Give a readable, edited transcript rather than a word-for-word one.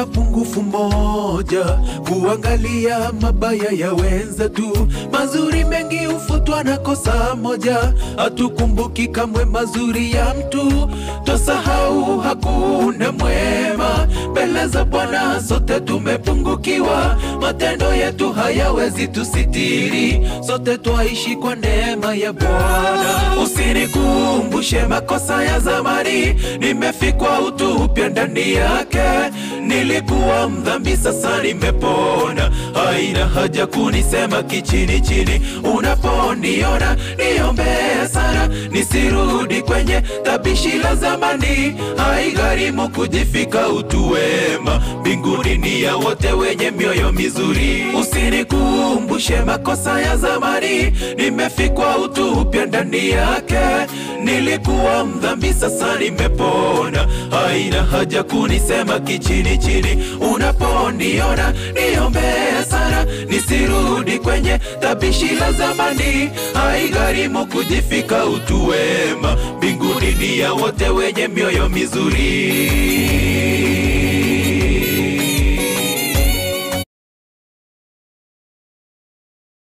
na pungufu moja, kuangalia mabaya ya wenzetu. Mazuri mengi hufutwa na kosa moja, hatukumbuki kamwe mazuri ya mtu. Twasahau hakuna mwema mbele za Bwana, sote tumepungukiwa. Matendo yetu hayawezi tusitiri, sote twaishi kwa neema ya Bwana. Usinikumbushe makosa ya zamani, nimefikwa utu upya ndani yake. Nilikuwa mdhambi, sasa nimepona, haina haja kunisema kichini chini. Unaponiona niombee sana, nisirudi kwenye tabishi la zamani. Haigharimu kujifika utu wema, mbinguni ni ya wote wenye mioyo mizuri. Usinikumbushe makosa ya zamani, nimefikwa utu upya ndani yake. Nilikuwa mdhambi, sasa nimepona, haina haja kunisema kichini chini. Unaponiona niombee sana, nisirudi kwenye tabishi la zamani. Haigharimu kujifika utu wema, mbinguni ni ya wote wenye mioyo mizuri.